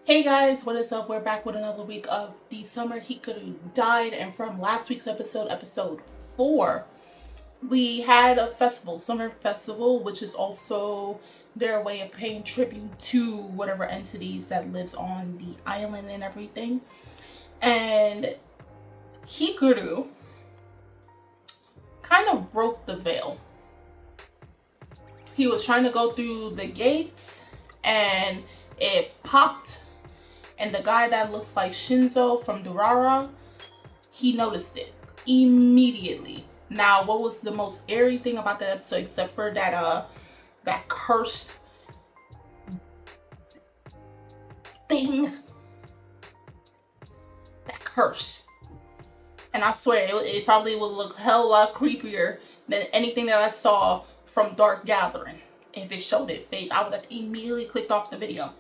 Hey guys, what is up? We're back with another week of the summer Hikaru died, and from last week's episode 4, we had a festival, summer festival, which is also their way of paying tribute to whatever entities that lives on the island and everything. And Hikaru kind of broke the veil. He was trying to go through the gates and it popped, and the guy that looks like Shinzo from Durara, he noticed it immediately. Now, what was the most eerie thing about that episode, except for that cursed thing, that curse, and I swear it probably would look hell lot creepier than anything that I saw from Dark Gathering. If it showed its face, I would have immediately clicked off the video.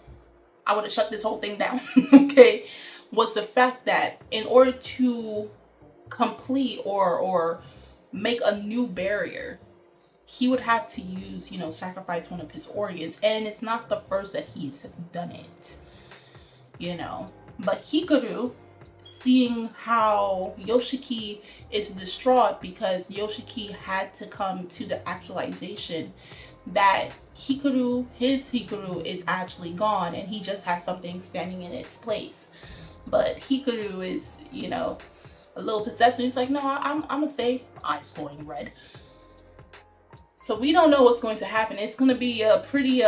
I would have shut this whole thing down. Okay, was the fact that in order to complete or make a new barrier, he would have to use, sacrifice one of his organs. And it's not the first that he's done it, But Hikaru, seeing how Yoshiki is distraught because Yoshiki had to come to the actualization that his Hikaru is actually gone and he just has something standing in its place. But Hikaru is, a little possessed. He's like, no, I'm gonna say eyes going red. So we don't know what's going to happen. It's gonna be a pretty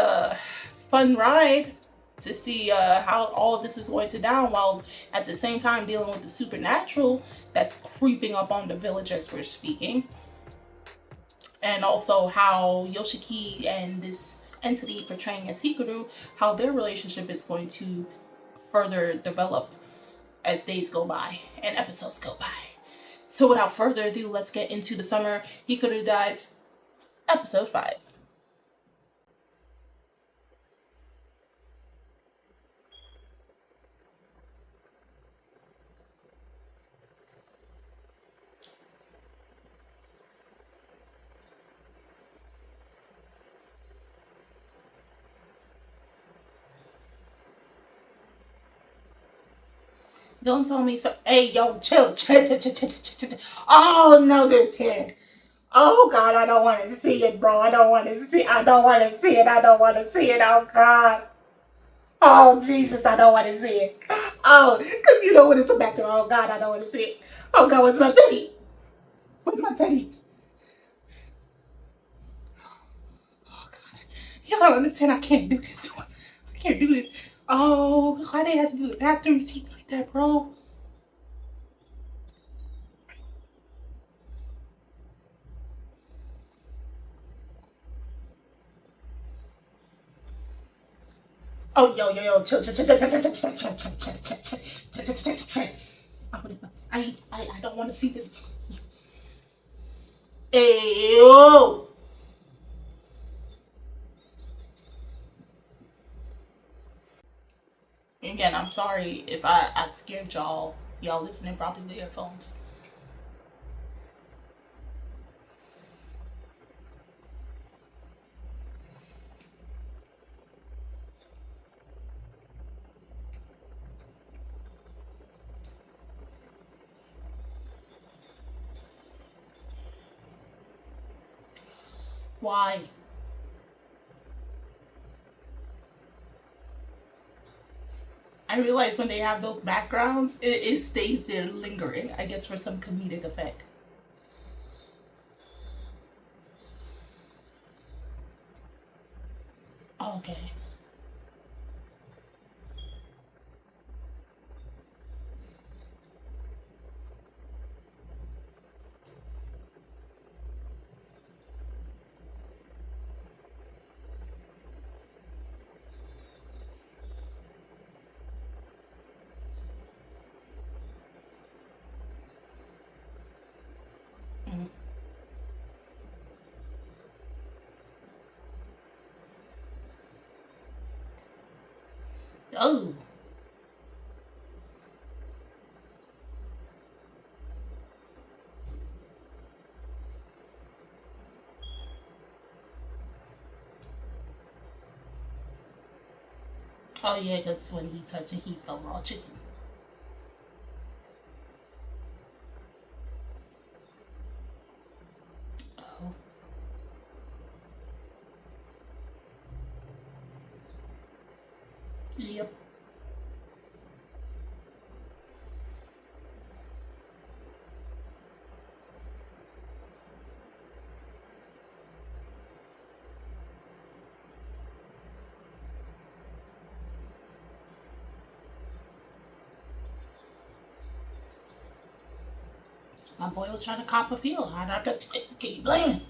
fun ride to see how all of this is going to down, while at the same time dealing with the supernatural that's creeping up on the village as we're speaking. And also how Yoshiki and this entity portraying as Hikaru, how their relationship is going to further develop as days go by and episodes go by. So without further ado, let's get into the summer Hikaru died, episode 5. Don't tell me so. Hey, yo, chill. Oh no, this here. Oh God, I don't want to see it, bro. I don't want to see. I don't want to see it. I don't want to see it. Oh God. Oh Jesus, I don't want to see it. Oh, because you know what it's back to. Oh God, I don't want to see it. Oh God, where's my teddy? Where's my teddy? Oh God, you don't understand. I can't do this. I can't do this. Oh, why they have to do the bathroom seat like that, bro? Oh, yo, chill. I don't want to see this. Ew. Again, I'm sorry if I scared y'all. Y'all listening probably with earphones. Why? I realize when they have those backgrounds, it stays there lingering. I guess for some comedic effect. Okay. Mm. Oh. Oh yeah, because when he touched it, he felt raw chicken. Oh. Yep. My boy was trying to cop a feel. I'd have to keep blaming.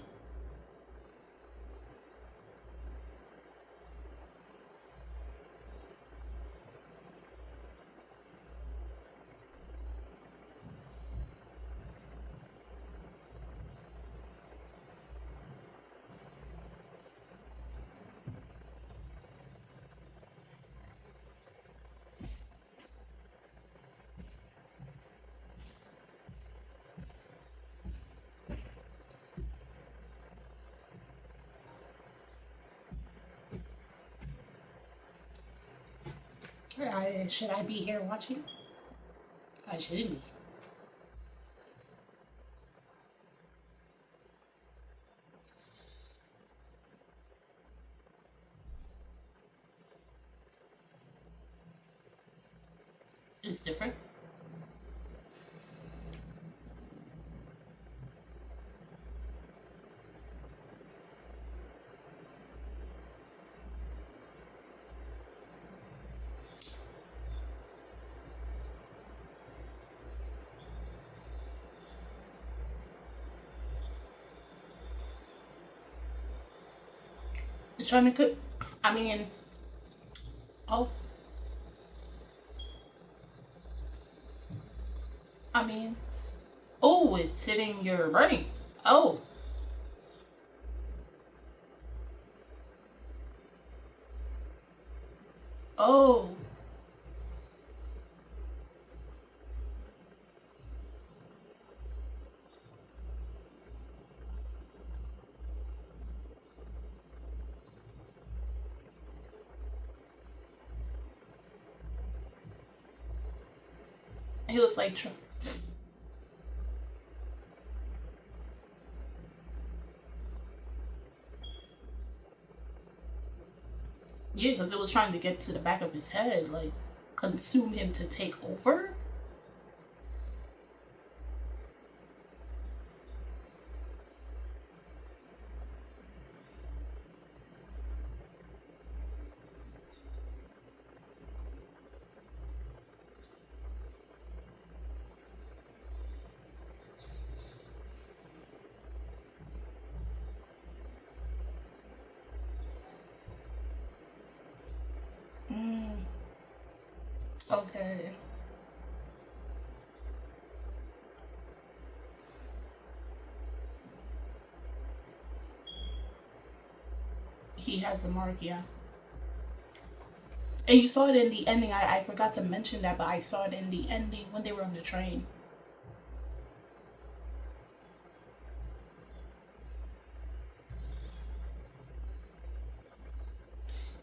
Should I be here watching? I shouldn't be. It's different. It's trying to cook. I mean, oh, I mean, oh, it's hitting your brain. Oh, oh, he was like, yeah, because it was trying to get to the back of his head, like consume him to take over. Mm, okay. He has a mark, yeah. And you saw it in the ending. I forgot to mention that, but I saw it in the ending when they were on the train.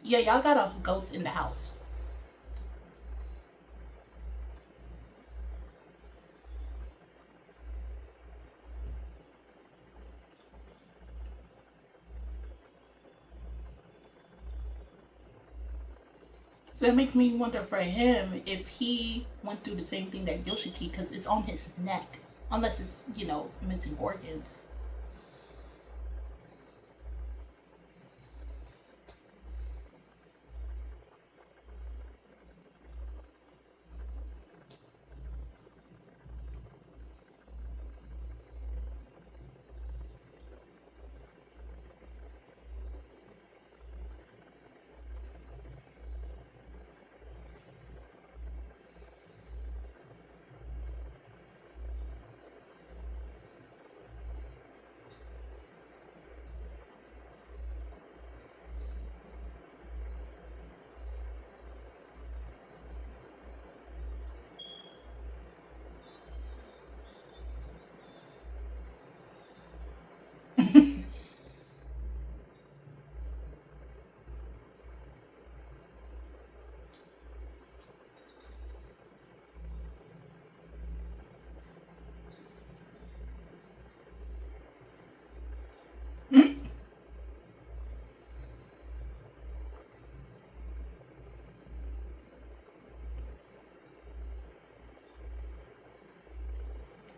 Yeah, y'all got a ghost in the house. So it makes me wonder for him if he went through the same thing that Yoshiki, because it's on his neck. Unless it's, missing organs.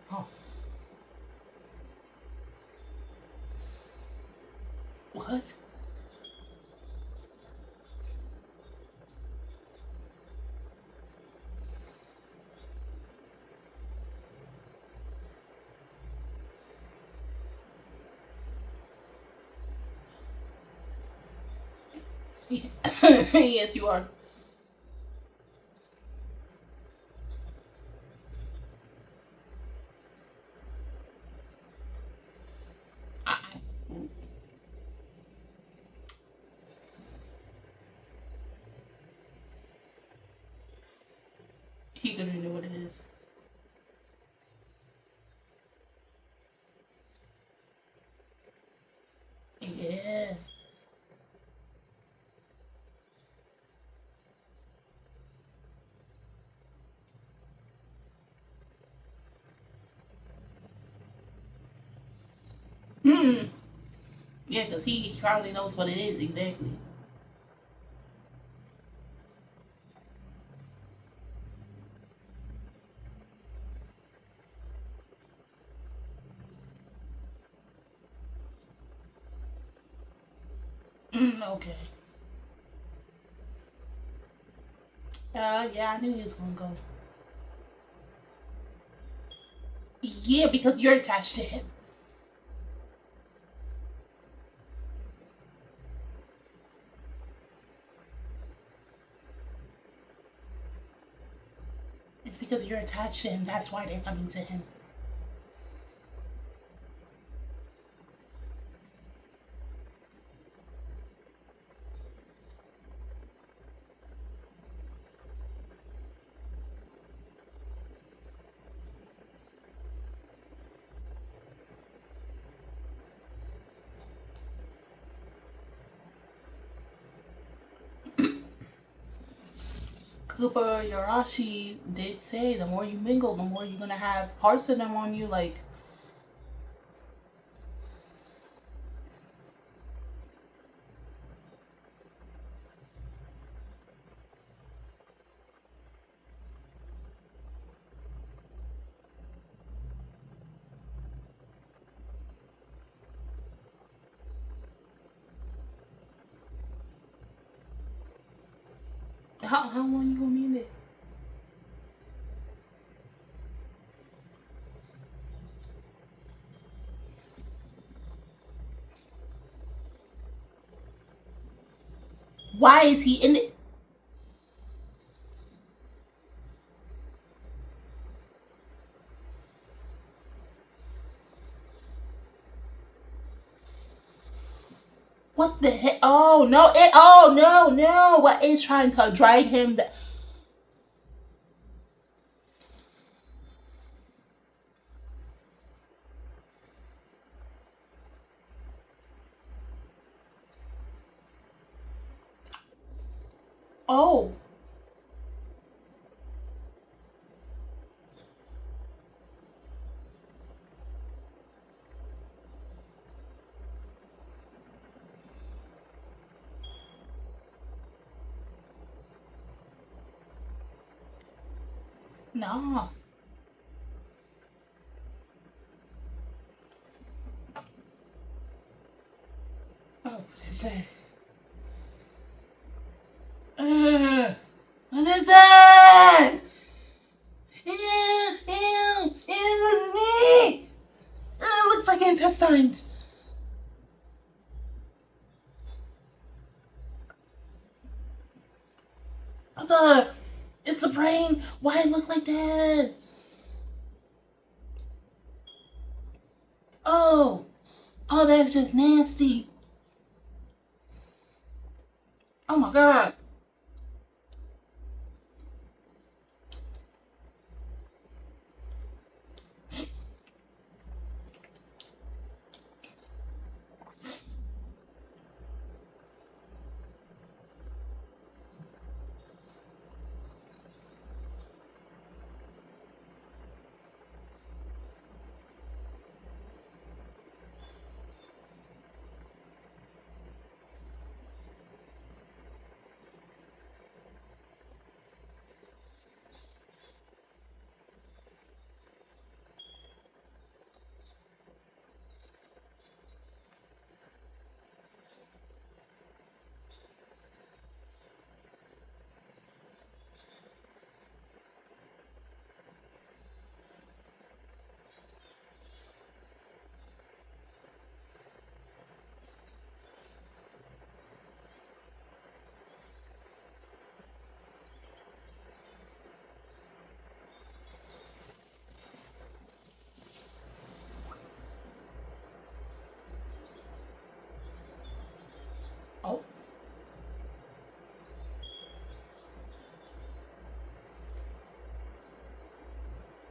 Huh. What? Yes, you are. I, he gonna know what it is. Yeah. Hmm. Yeah, because he probably knows what it is exactly. Okay. Yeah, I knew he was gonna go. Yeah, because you're attached to him. It's because you're attached to him. That's why they're coming to him. Cooper Yarashi did say the more you mingle, the more you're gonna have parts of them on you. Like, how long you gonna mean it? Why is he in it? What the heck? Oh no! It. Oh no! No! What is trying to drag him? Oh no! Oh, what is that? What is that? Ew! Ew! Ew! It's me! It looks like intestines. What the? It's the brain. Why it look like that? Oh, oh, that's just nasty. Oh my god.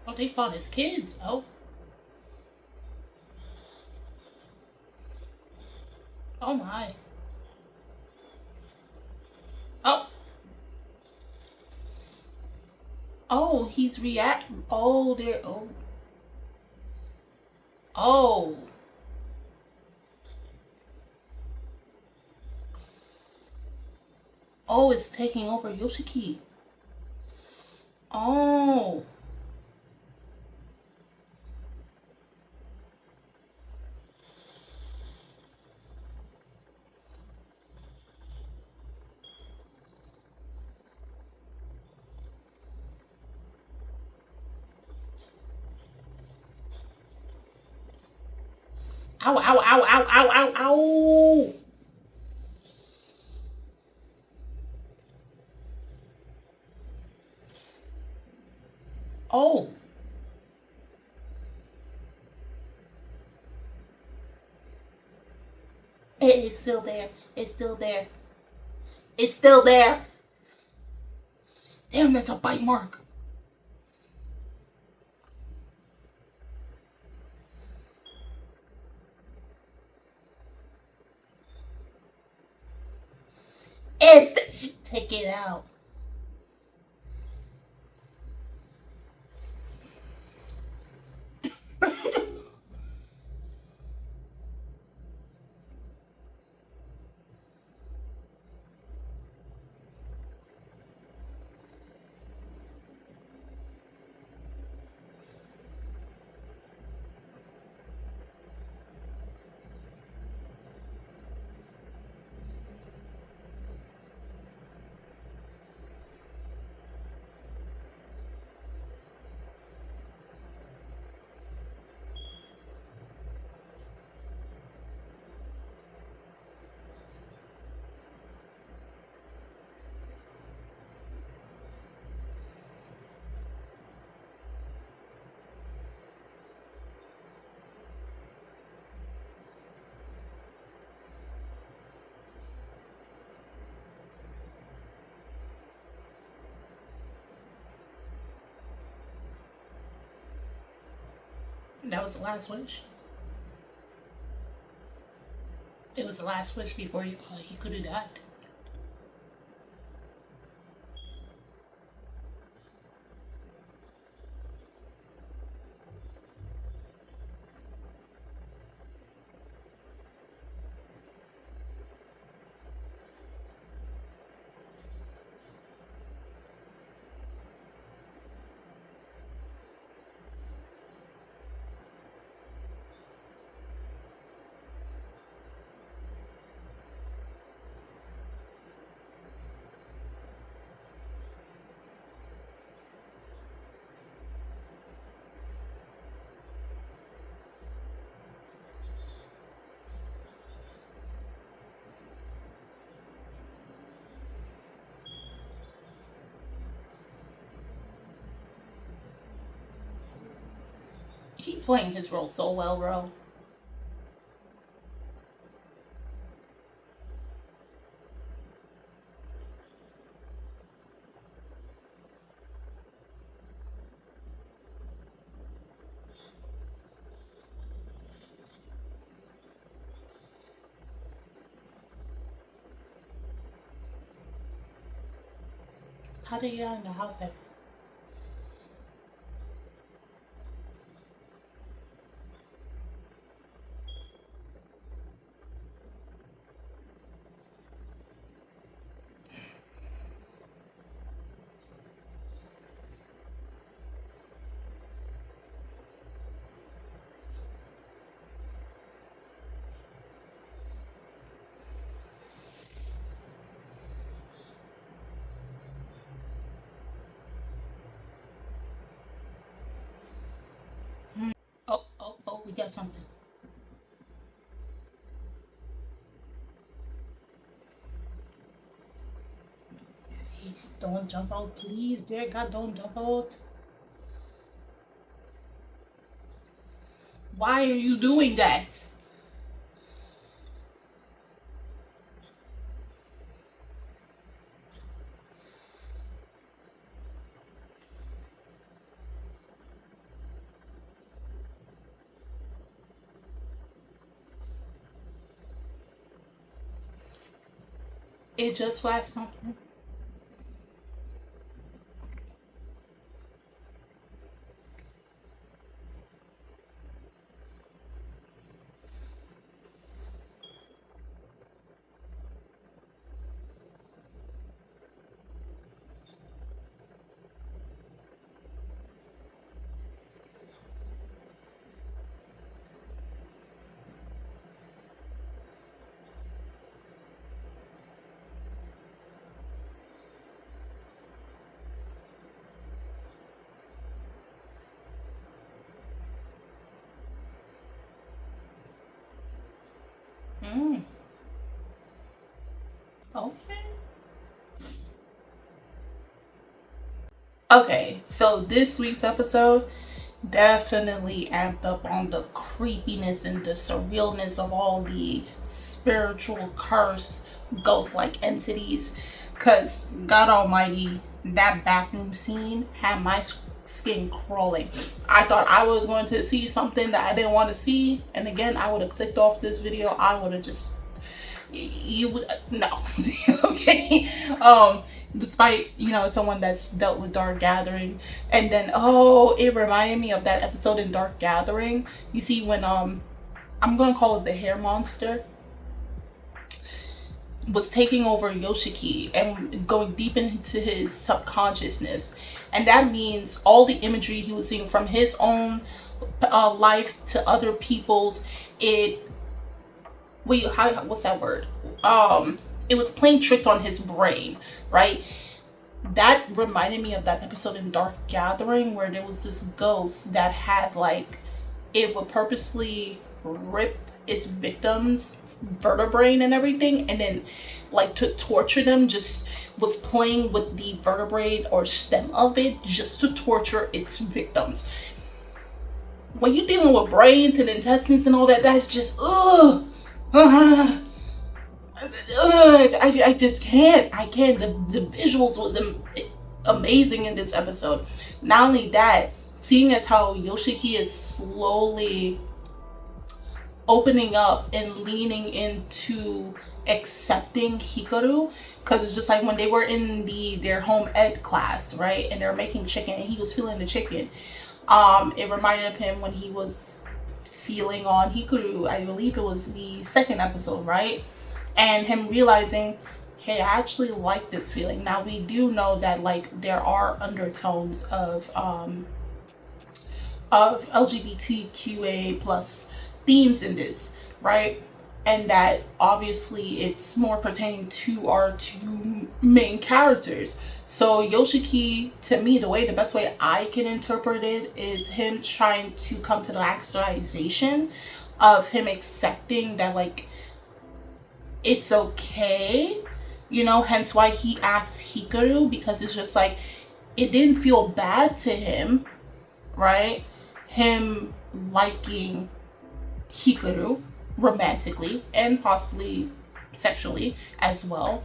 Oh, they fought as kids. Oh. Oh my. Oh. Oh, he's react. Oh, there. Oh. Oh. Oh, it's taking over Yoshiki. Oh. Ow, ow, ow, ow, ow, ow, ow. Oh. It is still there. It's still there. It's still there. Damn, that's a bite mark. It's take it out. That was the last wish. It was the last wish before he could have died. He's playing his role so well, bro. How did he get out in the house then? Oh, oh, oh, we got something. Hey, don't jump out, please. Dear God, don't jump out. Why are you doing that? It just flashed something. Mm. Okay. Okay, so this week's episode definitely amped up on the creepiness and the surrealness of all the spiritual curse ghost like entities. Because, God Almighty, that bathroom scene had my skin crawling. I thought I was going to see something that I didn't want to see, and again, I would have clicked off this video. I would have just, you would no. Okay. Despite, someone that's dealt with Dark Gathering, and then it reminded me of that episode in Dark Gathering. You see when I'm gonna call it the hair monster was taking over Yoshiki and going deep into his subconsciousness, and that means all the imagery he was seeing from his own life to other people's, what's that word? It was playing tricks on his brain, right? That reminded me of that episode in Dark Gathering where there was this ghost that had it would purposely rip its victims' vertebrae and everything, and then to torture them, just was playing with the vertebrae or stem of it just to torture its victims. When you're dealing with brains and intestines and all that, that's just I just can't. I can't. The visuals was amazing in this episode. Not only that, seeing as how Yoshiki is slowly opening up and leaning into accepting Hikaru, because it's just like when they were in their home ed class, right, and they're making chicken and he was feeling the chicken. It reminded of him when he was feeling on Hikaru. I believe it was the second episode, right? And him realizing, hey, I actually like this feeling. Now we do know that there are undertones of LGBTQA plus themes in this, right? And that obviously it's more pertaining to our two main characters. So Yoshiki, to me, the best way I can interpret it is him trying to come to the actualization of him accepting that it's okay, hence why he asked Hikaru, because it's just it didn't feel bad to him, right? Him liking Hikaru romantically and possibly sexually as well,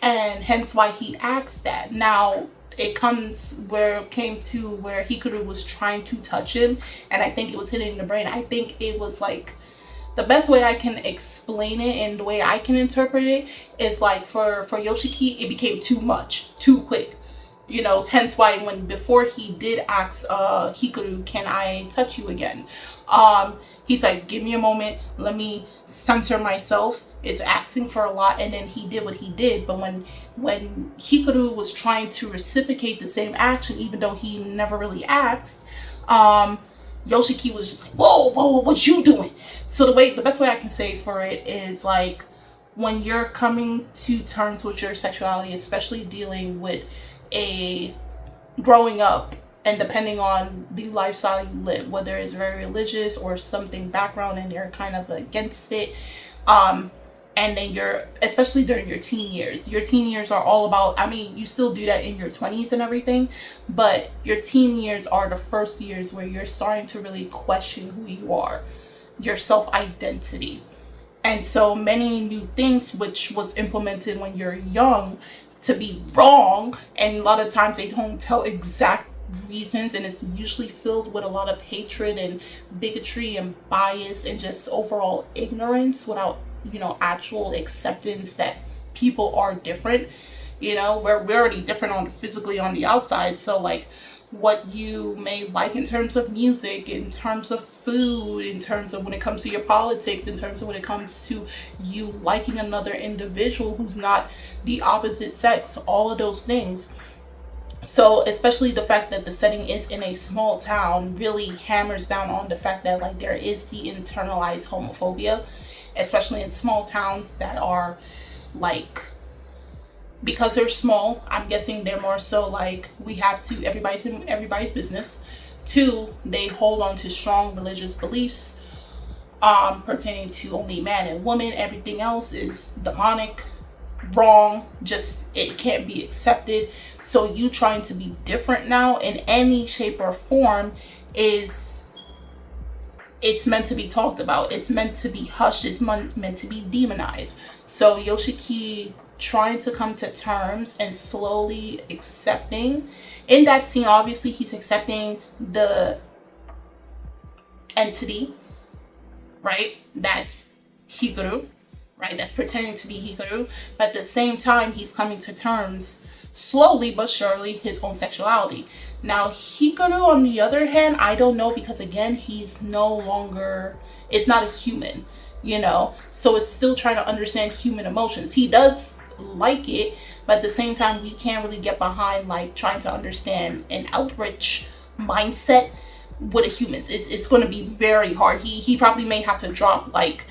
and hence why he asked that. Now it came to where Hikaru was trying to touch him, and I think it was hitting the brain. I think it was the best way I can explain it and the way I can interpret it is for Yoshiki, it became too much, too quick. Hence why before he did ask Hikaru, can I touch you again? He's like, give me a moment, let me center myself. It's asking for a lot, and then he did what he did. But when Hikaru was trying to reciprocate the same action, even though he never really asked, Yoshiki was just whoa, what you doing? So the best way I can say for it is when you're coming to terms with your sexuality, especially dealing with a growing up and depending on the lifestyle you live, whether it's very religious or something background and you're kind of against it, and then especially during your teen years are all about, you still do that in your 20s and everything, but your teen years are the first years where you're starting to really question who you are, your self-identity. And so many new things which was implemented when you're young to be wrong, and a lot of times they don't tell exact reasons, and it's usually filled with a lot of hatred and bigotry and bias and just overall ignorance without actual acceptance that people are different. You know, we're already different on physically on the outside. So like what you may like in terms of music, in terms of food, in terms of when it comes to your politics, in terms of when it comes to you liking another individual who's not the opposite sex, all of those things. So especially the fact that the setting is in a small town really hammers down on the fact that like there is the internalized homophobia, especially in small towns that are like, because they're small, I'm guessing they're more so like we have to, everybody's in everybody's business. Two, they hold on to strong religious beliefs pertaining to only man and woman. Everything else is demonic, wrong, just it can't be accepted. So you trying to be different now in any shape or form it's meant to be talked about. It's meant to be hushed. It's meant to be demonized. So Yoshiki trying to come to terms and slowly accepting. In that scene, obviously, he's accepting the entity, right? That's Hikaru, right? That's pretending to be Hikaru. But at the same time, he's coming to terms, slowly but surely, his own sexuality. Now, Hikaru, on the other hand, I don't know, because again, he's no longer, it's not a human, you know? So it's still trying to understand human emotions. He does like it, but at the same time, we can't really get behind like trying to understand an Eldritch mindset with a humans. It's going to be very hard. He probably may have to drop like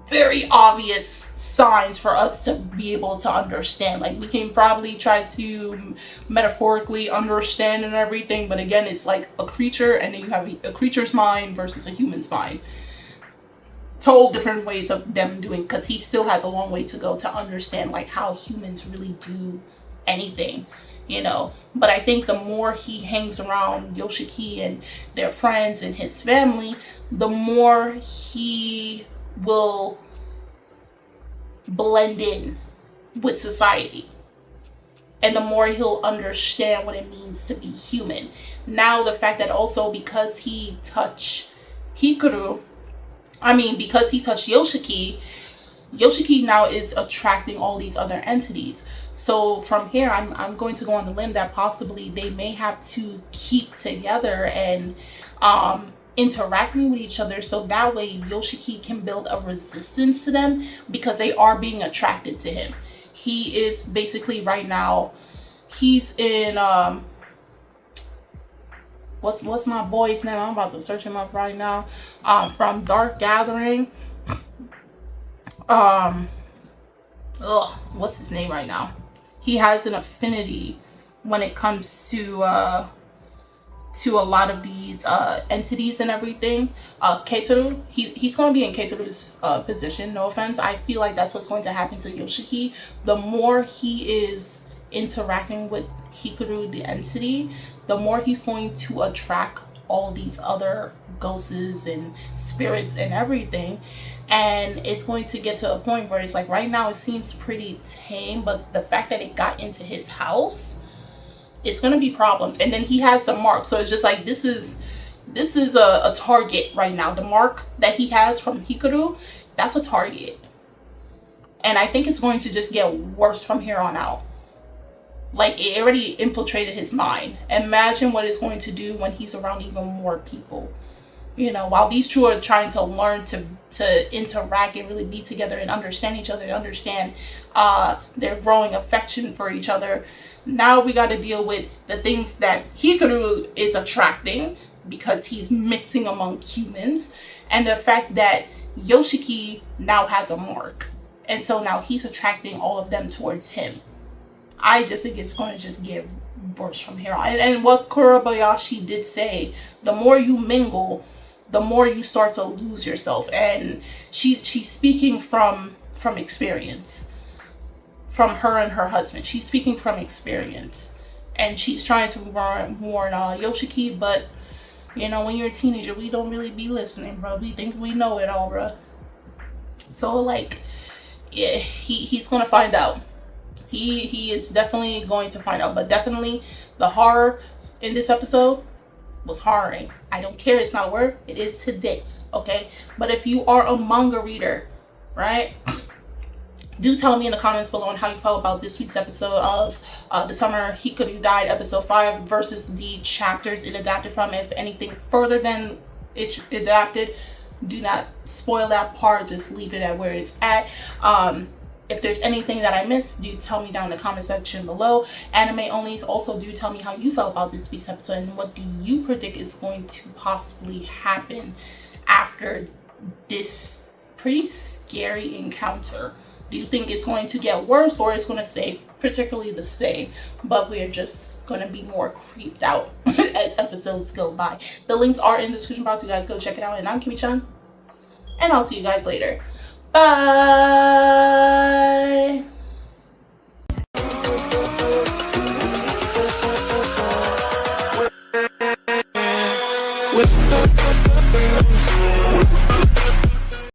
very obvious signs for us to be able to understand. Like we can probably try to metaphorically understand and everything, but again, it's like a creature, and then you have a creature's mind versus a human's mind. Total different ways of them doing, because he still has a long way to go to understand like how humans really do anything, you know. But I think the more he hangs around Yoshiki and their friends and his family, the more he will blend in with society, and the more he'll understand what it means to be human. Now the fact that also because he touched Hikaru, because he touched Yoshiki now is attracting all these other entities. So from here, I'm going to go on the limb that possibly they may have to keep together and interacting with each other, so that way Yoshiki can build a resistance to them, because they are being attracted to him. He is basically right now, he's in what's my boy's name? I'm about to search him up right now. From Dark Gathering. What's his name right now? He has an affinity when it comes to a lot of these entities and everything. Keitaru, he's going to be in Keitaru's position. No offense. I feel like that's what's going to happen to Yoshiki. The more he is interacting with Hikaru, the entity, the more he's going to attract all these other ghosts and spirits and everything. And it's going to get to a point where it's like right now it seems pretty tame, but the fact that it got into his house, it's going to be problems. And then he has the mark, so it's just like this is a target right now. The mark that he has from Hikaru, that's a target, and I think it's going to just get worse from here on out. Like it already infiltrated his mind. Imagine what it's going to do when he's around even more people. You know, while these two are trying to learn to interact and really be together and understand each other and understand their growing affection for each other, now we got to deal with the things that Hikaru is attracting because he's mixing among humans, and the fact that Yoshiki now has a mark, and so now he's attracting all of them towards him. I just think it's going to just get worse from here on. And what Kurabayashi did say, the more you mingle, the more you start to lose yourself. And she's speaking from experience, from her and her husband. She's speaking from experience, and she's trying to warn Yoshiki. But you know, when you're a teenager, we don't really be listening, bro. We think we know it all, bro. So like, yeah, he's gonna find out. He is definitely going to find out. But definitely the horror in this episode was horroring. I don't care, it's not a word, it is today, okay? But if you are a manga reader, right, Do tell me in the comments below on how you felt about this week's episode of The Summer Hikaru Died, episode 5, versus the chapters it adapted from. If anything further than it adapted, do not spoil that part, just leave it at where it's at. If there's anything that I missed, do tell me down in the comment section below. Anime onlys, also do tell me how you felt about this week's episode and what do you predict is going to possibly happen after this pretty scary encounter. Do you think it's going to get worse or it's going to stay particularly the same, but we're just going to be more creeped out as episodes go by? The links are in the description box. You guys go check it out. And I'm Kimi-chan, and I'll see you guys later. Bye! With